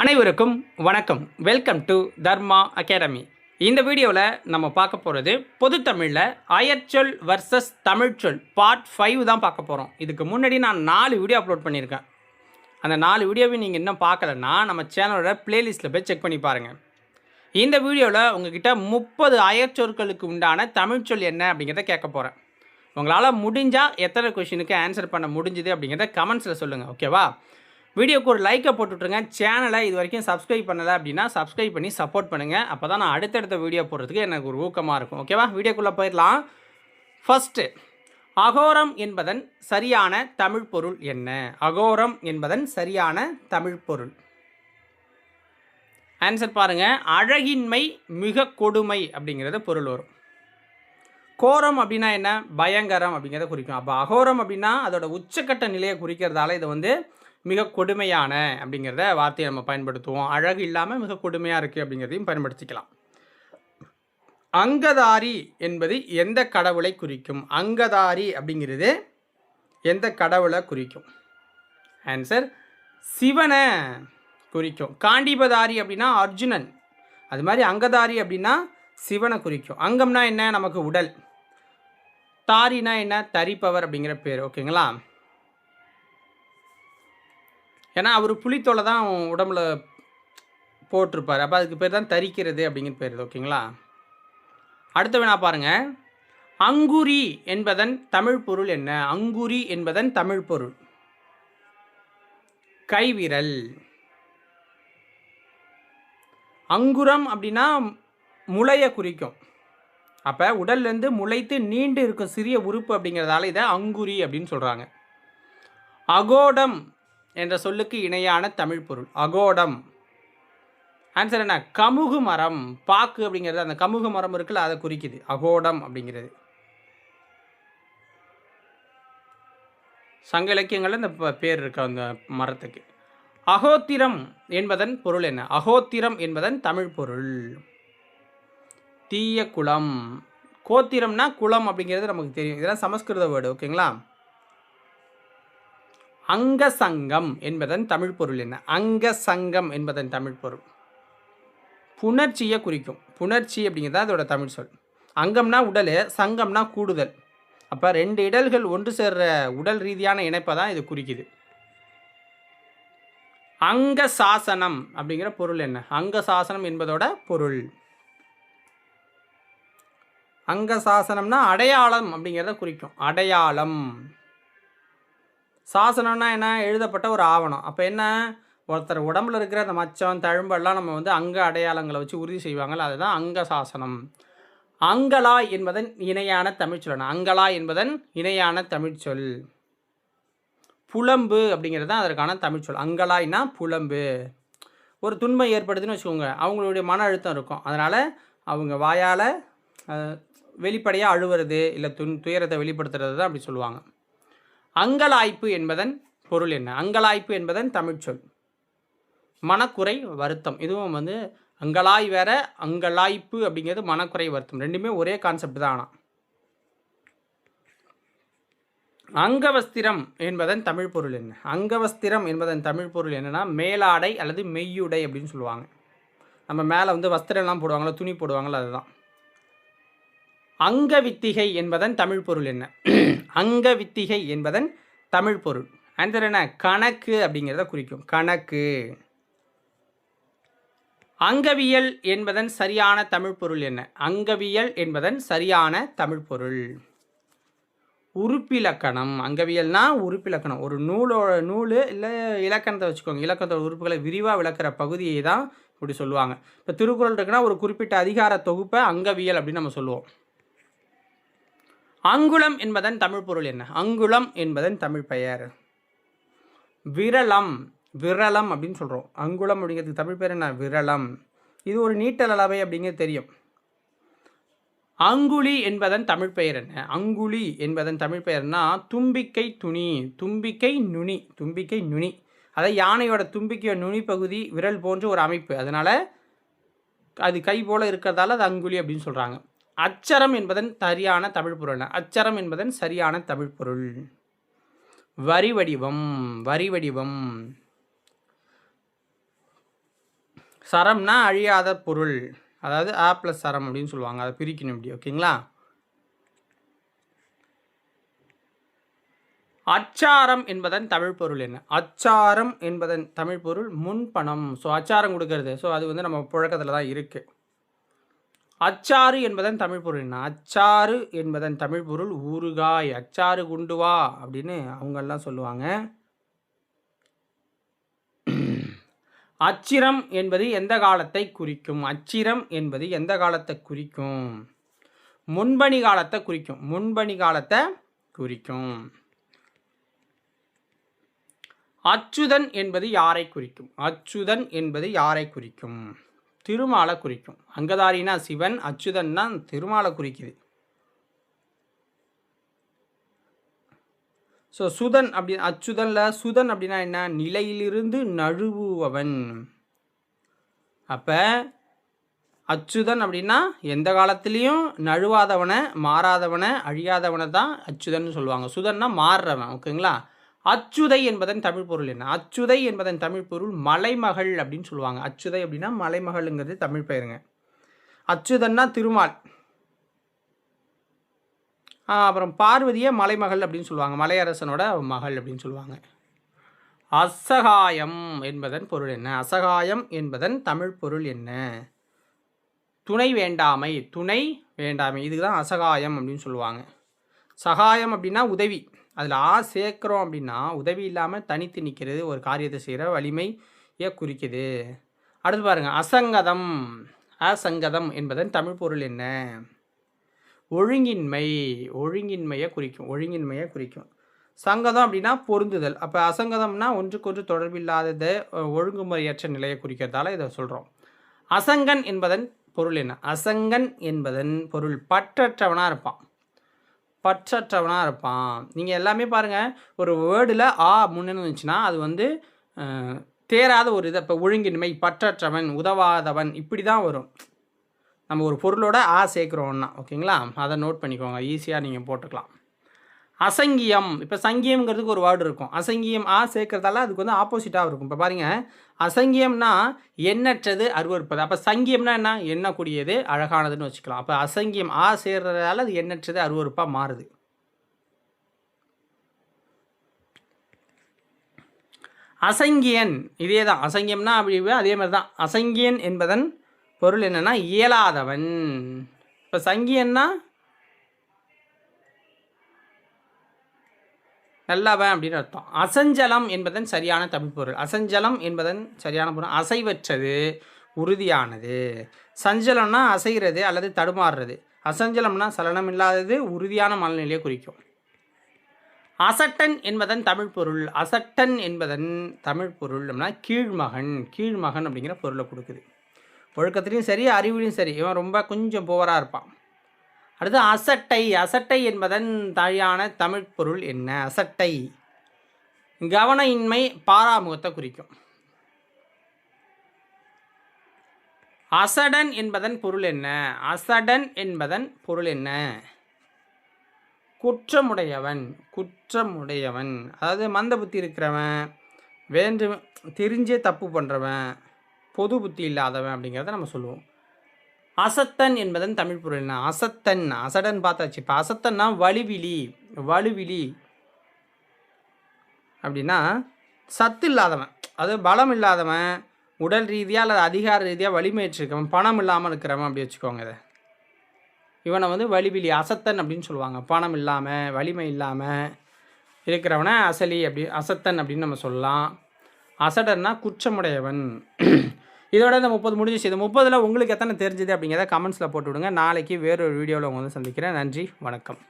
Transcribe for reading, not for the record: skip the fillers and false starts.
அனைவருக்கும் வணக்கம். Welcome to Dharma academy. இந்த வீடியோவில் நம்ம பார்க்க போகிறது பொதுத்தமிழில் அயற்சொல் வர்சஸ் தமிழ்ச்சொல் பார்ட் 5 தான் பார்க்க போகிறோம். இதுக்கு முன்னாடி நான் 4 வீடியோ அப்லோட் பண்ணியிருக்கேன். அந்த 4 வீடியோவையும் நீங்கள் இன்னும் பார்க்கலன்னா நம்ம சேனலோட பிளேலிஸ்ட்டில் போய் செக் பண்ணி பாருங்கள். இந்த வீடியோவில் உங்ககிட்ட 30 அயற்சொற்களுக்கு உண்டான தமிழ்ச்சொல் என்ன அப்படிங்கிறத கேட்க போகிறேன். உங்களால் முடிஞ்சால் எத்தனை கொஷினுக்கு ஆன்சர் பண்ண முடிஞ்சுது அப்படிங்கிறத கமெண்ட்ஸில் சொல்லுங்கள். ஓகேவா? வீடியோக்கு ஒரு லைக்கை போட்டுவிட்ருங்க. சேனலை இது வரைக்கும் சப்ஸ்கிரைப் பண்ணலை அப்படின்னா சப்ஸ்கிரைப் பண்ணி சப்போர்ட் பண்ணுங்கள். அப்போ தான் நான் அடுத்தடுத்த வீடியோ போடுறதுக்கு எனக்கு ஒரு ஊக்கமாக இருக்கும். ஓகேவா? வீடியோக்குள்ளே போயிடலாம். ஃபஸ்ட்டு, அகோரம் என்பதன் சரியான தமிழ் பொருள் என்ன? அகோரம் என்பதன் சரியான தமிழ் பொருள். ஆன்சர் பாருங்கள். அழகின்மை மிக கொடுமை அப்படிங்கிறது பொருள் வரும். கோரம் அப்படின்னா என்ன? பயங்கரம் அப்படிங்கிறத குறிக்கும். அப்போ அகோரம் அப்படின்னா அதோட உச்சக்கட்ட நிலையை குறிக்கிறதால இதை மிக கொடுமையான அப்படிங்கிறத வார்த்தையை நம்ம பயன்படுத்துவோம். அழகு இல்லாமல் மிக கொடுமையாக இருக்குது அப்படிங்கிறதையும் பயன்படுத்திக்கலாம். அங்கதாரி என்பது எந்த கடவுளை குறிக்கும்? அங்கதாரி அப்படிங்கிறது எந்த கடவுளை குறிக்கும்? ஆன்சர் சிவனை குறிக்கும். காண்டிபதாரி அப்படின்னா அர்ஜுனன். அது மாதிரி அங்கதாரி அப்படின்னா சிவனை குறிக்கும். அங்கம்னா என்ன? நமக்கு உடல். தாரினா என்ன? தரிப்பவர் அப்படிங்கிற பேர். ஓகேங்களா? ஏன்னா அவர் புலித்தோலை தான் உடம்புல போட்டிருப்பார். அப்போ அதுக்கு பேர் தான் தரிக்கிறது அப்படிங்கிற பேர். ஓகேங்களா? அடுத்த வேணா பாருங்கள். அங்குரி என்பதன் தமிழ் பொருள் என்ன? அங்குரி என்பதன் தமிழ் பொருள் கைவிரல். அங்குரம் அப்படின்னா முளையை குறிக்கும். அப்போ உடல்லேருந்து முளைத்து நீண்டு இருக்கும் சிறிய உறுப்பு அப்படிங்கிறதால இதை அங்குரி அப்படின்னு சொல்கிறாங்க. அகோடம் என்ற சொல்லுக்கு இணையான தமிழ் பொருள் அகோடம். ஆன்சர் என்ன? கமுகு மரம். பாக்கு அப்படிங்கிறது அந்த கமுகு மரம் இருக்குல்ல, அதை குறிக்குது அகோடம் அப்படிங்கிறது. சங்க இலக்கியங்களில் இந்த பேர் இருக்கு அந்த மரத்துக்கு. அகோத்திரம் என்பதன் பொருள் என்ன? அகோத்திரம் என்பதன் தமிழ் பொருள் தீய குளம். கோத்திரம்னா குளம் அப்படிங்கிறது நமக்கு தெரியும். இதெல்லாம் சமஸ்கிருத வேர்டு. ஓகேங்களா? அங்க சங்கம் என்பதன் தமிழ் பொருள் என்ன? அங்க சங்கம் என்பதன் தமிழ் பொருள் புணர்ச்சியை குறிக்கும். புணர்ச்சி அப்படிங்கிறது அதோட தமிழ் சொல். அங்கம்னா உடல், சங்கம்னா கூடுதல். அப்போ 2 இடல்கள் ஒன்று சேர்ற உடல் ரீதியான இணைப்பை தான் இது குறிக்குது. அங்க சாசனம் அப்படிங்கிற பொருள் என்ன? அங்க சாசனம் என்பதோட பொருள் அங்க சாசனம்னா அடையாளம் அப்படிங்கிறத குறிக்கும். அடையாளம். சாசனம்னா என்ன? எழுதப்பட்ட ஒரு ஆவணம். அப்போ என்ன? ஒருத்தர் உடம்புல இருக்கிற அந்த மச்சம் தழும்பெல்லாம் நம்ம அங்க அடையாளங்களை வச்சு உறுதி செய்வாங்கள்ல, அதுதான் அங்க சாசனம். அங்கலாய் என்பதன் இணையான தமிழ்ச்சொல். அங்கலாய் என்பதன் இணையான தமிழ்ச்சொல் புலம்பு அப்படிங்கிறது தான் அதற்கான தமிழ்ச்சொல். அங்கலாய்னா புலம்பு. ஒரு துன்பம் ஏற்படுதுன்னு வச்சுக்கோங்க, அவங்களுடைய மன அழுத்தம் இருக்கும். அதனால் அவங்க வாயால் வெளிப்படையாக அழுவுறது இல்லை துயரத்தை வெளிப்படுத்துறது தான் அப்படி சொல்லுவாங்க. அங்கலாய்ப்பு என்பதன் பொருள் என்ன? அங்கலாய்ப்பு என்பதன் தமிழ்ச்சொல் மனக்குறை வருத்தம். இதுவும் அங்கலாய் வேற, அங்கலாய்ப்பு அப்படிங்கிறது மனக்குறை வருத்தம். ரெண்டுமே ஒரே கான்செப்ட் தான். ஆனால் அங்கவஸ்திரம் என்பதன் தமிழ் பொருள் என்ன? அங்கவஸ்திரம் என்பதன் தமிழ் பொருள் என்னன்னா மேலாடை அல்லது மெய்யுடை அப்படின்னு சொல்லுவாங்க. நம்ம மேலே வஸ்திரம்லாம் போடுவாங்களா, துணி போடுவாங்களா, அதுதான். அங்கவித்திகை என்பதன் தமிழ் பொருள் என்ன? அங்கவித்திகை என்பதன் தமிழ் பொருள் ஆன்சர் என்ன? கணக்கு அப்படிங்கிறத குறிக்கும். கணக்கு. அங்கவியல் என்பதன் சரியான தமிழ் பொருள் என்ன? அங்கவியல் என்பதன் சரியான தமிழ் பொருள் உறுப்பிலக்கணம். அங்கவியல்னா உறுப்பிலக்கணம். ஒரு நூல் இல்லை இலக்கணத்தை வச்சுக்கோங்க. இலக்கணத்தோட உறுப்புகளை விரிவாக விளக்குற பகுதியை தான் இப்படி சொல்லுவாங்க. இப்போ திருக்குறள் இருக்குன்னா ஒரு குறிப்பிட்ட அதிகார தொகுப்பை அங்கவியல் அப்படின்னு நம்ம சொல்லுவோம். அங்குலம் என்பதன் தமிழ் பொருள் என்ன? அங்குலம் என்பதன் தமிழ் பெயர் விரலம். விரலம் அப்படின்னு சொல்கிறோம். அங்குலம் அப்படிங்கிறதுக்கு தமிழ் பேர் என்ன? விரலம். இது ஒரு நீட்டல் அளவை அப்படிங்கிறது தெரியும். அங்குழி என்பதன் தமிழ் பெயர் என்ன? அங்குழி என்பதன் தமிழ் பெயர்னா தும்பிக்கை துணி. தும்பிக்கை நுனி. தும்பிக்கை நுனி. அதாவது யானையோட தும்பிக்கையோட நுனி பகுதி விரல் போன்ற ஒரு அமைப்பு. அதனால் அது கை போல் இருக்கிறதால அது அங்குழி அப்படின்னு சொல்கிறாங்க. அச்சரம் என்பதன் சரியான தமிழ் பொருள். அச்சரம் என்பதன் சரியான தமிழ் பொருள் வரி வடிவம். வரி வடிவம். சரம்னா அழியாத பொருள், அதாவது ஆ ப்ளஸ் சரம் அப்படின்னு சொல்லுவாங்க. அதை பிரிக்கணும் இப்படி. ஓகேங்களா? அச்சாரம் என்பதன் தமிழ் பொருள் என்ன? அச்சாரம் என்பதன் தமிழ் பொருள் முன்பணம். ஸோ அச்சாரம் கொடுக்கறது. ஸோ அது வந்து நம்ம புழக்கத்தில் தான் இருக்குது. அச்சாறு என்பதன் தமிழ் பொருள் என்ன? அச்சாறு என்பதன் தமிழ் பொருள் ஊறுகாய். அச்சாறு குண்டு வா அப்படின்னு அவங்கெல்லாம் சொல்லுவாங்க. அச்சிரம் என்பது எந்த காலத்தை குறிக்கும்? அச்சிரம் என்பது எந்த காலத்தை குறிக்கும்? முன்பணி காலத்தை குறிக்கும். முன்பணி காலத்தை குறிக்கும். அச்சுதன் என்பது யாரை குறிக்கும்? அச்சுதன் என்பது யாரை குறிக்கும்? திருமாலை குறிக்கும். அங்கதாரினா சிவன், அச்சுதன்னா திருமாலை குறிக்குது. ஸோ சுதன் அப்படி அச்சுதனில் சுதன் அப்படின்னா என்ன? நிலையிலிருந்து நழுவுவவன். அப்போ அச்சுதன் அப்படின்னா எந்த காலத்துலேயும் நழுவாதவனை, மாறாதவனை, அழியாதவனை தான் அச்சுதன் சொல்லுவாங்க. சுதன்னா மாறுறவன். ஓகேங்களா? அச்சுதை என்பதன் தமிழ் பொருள் என்ன? அச்சுதை என்பதன் தமிழ் பொருள் மலைமகள் அப்படின்னு சொல்லுவாங்க. அச்சுதை அப்படின்னா மலைமகள்ங்கிறது தமிழ் பெயருங்க. அச்சுதன்னா திருமால். அப்புறம் பார்வதியை மலைமகள் அப்படின்னு சொல்லுவாங்க. மலையரசனோட மகள் அப்படின்னு சொல்லுவாங்க. அசகாயம் என்பதன் பொருள் என்ன? அசகாயம் என்பதன் தமிழ் பொருள் என்ன? துணை வேண்டாமை. துணை வேண்டாமை, இதுக்கு தான் அசகாயம் அப்படின்னு சொல்லுவாங்க. சகாயம் அப்படின்னா உதவி. அதில் சேர்க்குறோம் அப்படின்னா உதவி இல்லாமல் தனித்து நிற்கிறது, ஒரு காரியத்தை செய்கிற வலிமையை குறிக்குது. அடுத்து பாருங்கள், அசங்கதம். அசங்கதம் என்பதன் தமிழ் பொருள் என்ன? ஒழுங்கின்மை. ஒழுங்கின்மையை குறிக்கும். ஒழுங்கின்மையை குறிக்கும். சங்கதம் அப்படின்னா பொருந்துதல். அப்போ அசங்கதம்னா ஒன்றுக்கொன்று தொடர்பில்லாததை, ஒழுங்குமுறையற்ற நிலையை குறிக்கிறதால இதை சொல்கிறோம். அசங்கன் என்பதன் பொருள் என்ன? அசங்கன் என்பதன் பொருள் பற்றற்றவனாக இருப்பான். பற்றற்றவனாக இருப்பான். நீங்கள் எல்லாமே பாருங்கள், ஒரு வேர்டில் ஆ முன்னேன்னு வந்துச்சுன்னா அது வந்து தேராத ஒரு இதை. இப்போ ஒழுங்கின்மை, பற்றற்றவன், உதவாதவன், இப்படி தான் வரும். நம்ம ஒரு பொருளோட ஆ சேர்க்குறோன்னா. ஓகேங்களா? அதை நோட் பண்ணிக்கோங்க, ஈஸியாக நீங்கள் போட்டுக்கலாம். அசங்கியம். இப்போ சங்கியம்ங்கிறதுக்கு ஒரு வேர்டு இருக்கும். அசங்கியம் ஆ சேர்க்கறதால அதுக்கு வந்து ஆப்போசிட்டாக இருக்கும். இப்போ பாருங்கள், அசங்கியம்னா எண்ணற்றது, அருவருப்பது. அப்போ சங்கியம்னா என்ன? எண்ணக்கூடியது, அழகானதுன்னு வச்சுக்கலாம். அப்போ அசங்கியம் ஆ சேர்றதால அது எண்ணற்றது, அருவருப்பாக மாறுது. அசங்கியன் இதே தான். அசங்கியம்னா அப்படி அதே மாதிரி தான். அசங்கியன் என்பதன் பொருள் என்னென்னா இயலாதவன். இப்போ சங்கியன்னா நல்லவன் அப்படின்னு அர்த்தம். அசஞ்சலம் என்பதன் சரியான தமிழ் பொருள். அசஞ்சலம் என்பதன் சரியான பொருள் அசைவற்றது, உறுதியானது. சஞ்சலம்னா அசைகிறது அல்லது தடுமாறுறது. அசஞ்சலம்னா சலனம் இல்லாதது, உறுதியான மனநிலையை குறிக்கும். அசட்டன் என்பதன் தமிழ் பொருள். அசட்டன் என்பதன் தமிழ் பொருள் அப்படின்னா கீழ்மகன். கீழ்மகன் அப்படிங்கிற பொருளை கொடுக்குது. ஒழுக்கத்துலேயும் சரி, அறிவுலையும் சரி, இவன் ரொம்ப கொஞ்சம் புவராக இருப்பான். அடுத்து அசட்டை. அசட்டை என்பதன் சரியான தமிழ் பொருள் என்ன? அசட்டை கவன இன்மை, பாராமுகத்தை குறிக்கும். அசடன் என்பதன் பொருள் என்ன? அசடன் என்பதன் பொருள் என்ன? குற்றமுடையவன். குற்றமுடையவன் அதாவது மந்த புத்தி இருக்கிறவன், தெரிஞ்சே தப்பு பண்ணுறவன், பொது புத்தி இல்லாதவன் அப்படிங்கிறத நம்ம சொல்லுவோம். அசத்தன் என்பதன் தமிழ் பொருள் என்ன? அசத்தன். அசடன் பார்த்தாச்சு. இப்போ அசத்தன்னா வலுவிலி. வலுவிலி அப்படின்னா சத்து இல்லாதவன், அது பலம் இல்லாதவன், உடல் ரீதியாக அல்லது அதிகார ரீதியாக வலிமையற்றிருக்கவன், பணம் இல்லாமல் இருக்கிறவன் அப்படி வச்சுக்கோங்க. இதை இவனை வந்து வலுவிலி, அசத்தன் அப்படின்னு சொல்லுவாங்க. பணம் இல்லாமல், வலிமை இல்லாமல் இருக்கிறவனை அசலி அப்படி, அசத்தன் அப்படின்னு நம்ம சொல்லலாம். அசடன்னா குற்றமுடையவன். இதோட இந்த 30 முடிஞ்சிச்சு. இந்த 30ல் உங்களுக்கு எத்தனை தெரிஞ்சுது அப்படிங்கிறத கமெண்ட்ஸில் போட்டு விடுங்க. நாளைக்கு வேறொரு வீடியோவில் உங்களை வந்து சந்திக்கிறேன். நன்றி, வணக்கம்.